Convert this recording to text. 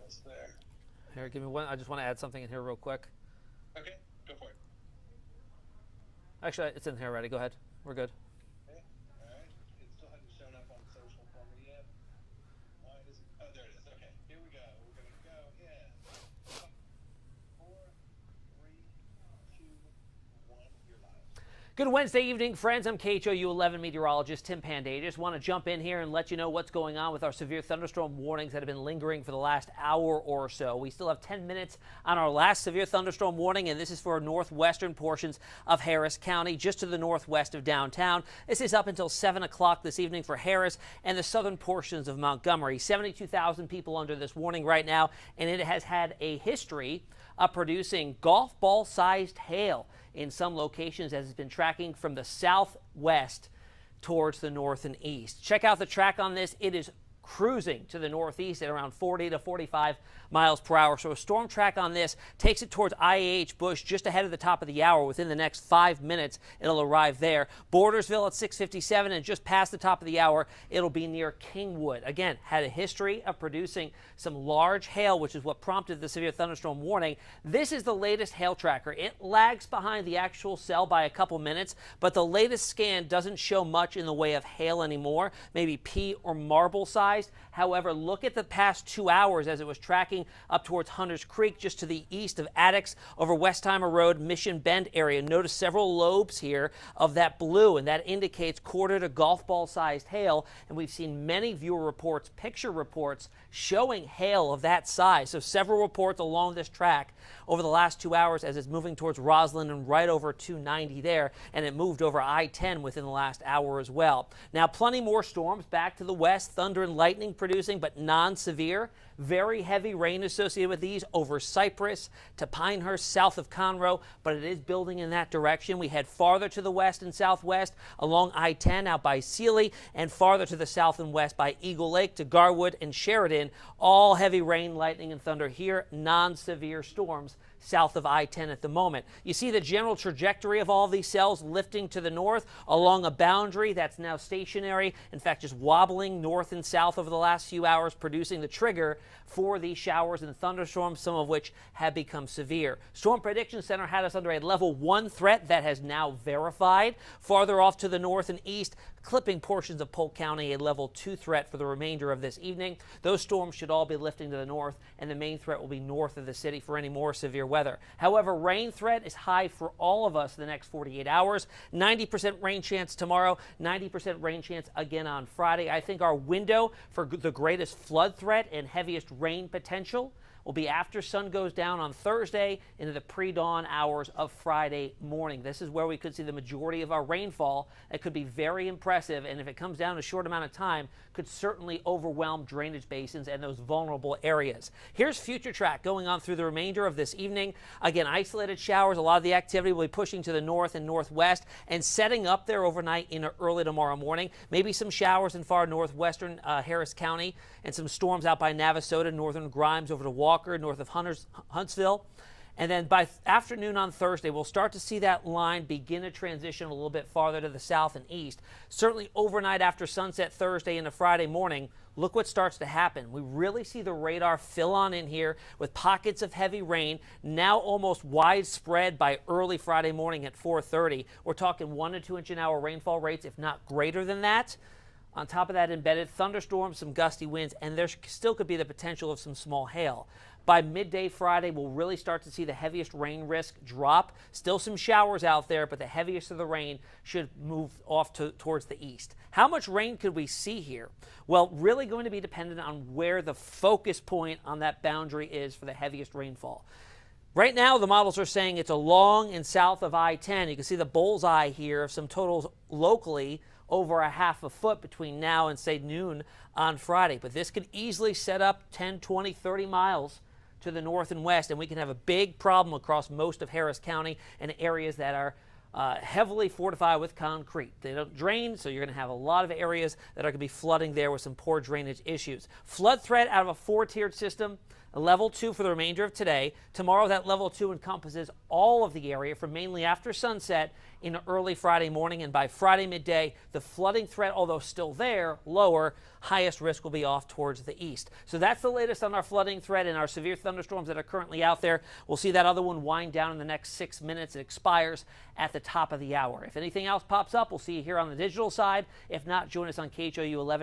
almost there. Here, give me one. I just want to add something in here real quick. Okay, go for it. Actually, it's in here already. Go ahead. We're good. Okay, all right. It still hasn't shown up on social for me yet. Why is it? Oh, there it is. Okay, here we go. We're going to go. Yeah. 4, 3, 2, 1. You're live. Good Wednesday evening, friends. I'm KHOU 11 meteorologist Tim Pandajis. Want to jump in here and let you know what's going on with our severe thunderstorm warnings that have been lingering for the last hour or so. We still have 10 minutes on our last severe thunderstorm warning, and this is for northwestern portions of Harris County, just to the northwest of downtown. This is up until 7 o'clock this evening for Harris and the southern portions of Montgomery. 72,000 people under this warning right now, and it has had a history of producing golf ball-sized hail in some locations as it's been tracking from the southwest towards the north and east. Check out the track on this. It is cruising to the northeast at around 40 to 45 miles per hour. So a storm track on this takes it towards IAH Bush just ahead of the top of the hour. Within the next 5 minutes, it'll arrive there. Bordersville at 6:57, and just past the top of the hour, it'll be near Kingwood. Again, had a history of producing some large hail, which is what prompted the severe thunderstorm warning. This is the latest hail tracker. It lags behind the actual cell by a couple minutes, but the latest scan doesn't show much in the way of hail anymore, maybe pea or marble size. However, look at the past 2 hours as it was tracking up towards Hunters Creek, just to the east of Addicks, over Westheimer Road, Mission Bend area. Notice several lobes here of that blue, and that indicates quarter to golf ball sized hail. And we've seen many viewer reports, picture reports, showing hail of that size. So several reports along this track over the last 2 hours as it's moving towards Roslyn and right over 290 there, and it moved over I-10 within the last hour as well. Now, plenty more storms back to the west, thunder and lightning producing, but non-severe. Very heavy rain associated with these over Cypress to Pinehurst, south of Conroe, but it is building in that direction. We head farther to the west and southwest along I-10 out by Sealy, and farther to the south and west by Eagle Lake to Garwood and Sheridan. All heavy rain, lightning, and thunder here. Non-severe storms south of I-10 at the moment. You see the general trajectory of all of these cells lifting to the north along a boundary that's now stationary. In fact, just wobbling north and south over the last few hours, producing the trigger for these showers and thunderstorms, some of which have become severe. Storm Prediction Center had us under a level 1 threat that has now verified. Farther off to the north and east, clipping portions of Polk County, a level 2 threat for the remainder of this evening. Those storms should all be lifting to the north, and the main threat will be north of the city for any more severe weather. However, rain threat is high for all of us the next 48 hours. 90% rain chance tomorrow, 90% rain chance again on Friday. I think our window for the greatest flood threat and heaviest rain potential will be after sun goes down on Thursday into the pre-dawn hours of Friday morning. This is where we could see the majority of our rainfall. It could be very impressive, and if it comes down in a short amount of time, could certainly overwhelm drainage basins and those vulnerable areas. Here's FUTURETRACK going on through the remainder of this evening. Again, isolated showers. A lot of the activity will be pushing to the north and northwest and setting up there overnight into early tomorrow morning. Maybe some showers in far northwestern Harris County and some storms out by Navasota, northern Grimes over to Walker, north of Huntsville. And then by afternoon on Thursday, we'll start to see that line begin to transition a little bit farther to the south and east. Certainly overnight after sunset Thursday into Friday morning, look what starts to happen. We really see the radar fill on in here with pockets of heavy rain, now almost widespread by early Friday morning at 4:30. We're talking 1 to 2 inch an hour rainfall rates, if not greater than that. On top of that, embedded thunderstorms, some gusty winds, and there still could be the potential of some small hail. By midday Friday, we'll really start to see the heaviest rain risk drop. Still some showers out there, but the heaviest of the rain should move off towards the east. How much rain could we see here? Well, really going to be dependent on where the focus point on that boundary is for the heaviest rainfall. Right now, the models are saying it's along and south of I-10. You can see the bullseye here of some totals locally over a half a foot between now and, say, noon on Friday. But this could easily set up 10, 20, 30 miles to the north and west, and we can have a big problem across most of Harris County and areas that are heavily fortified with concrete. They don't drain, so you're going to have a lot of areas that are going to be flooding there with some poor drainage issues. Flood threat out of a 4-tiered system. A level 2 for the remainder of today. Tomorrow, that level 2 encompasses all of the area from mainly after sunset into early Friday morning. And by Friday midday, the flooding threat, although still there, lower, highest risk will be off towards the east. So that's the latest on our flooding threat and our severe thunderstorms that are currently out there. We'll see that other one wind down in the next 6 minutes. It expires at the top of the hour. If anything else pops up, we'll see you here on the digital side. If not, join us on KHOU 11.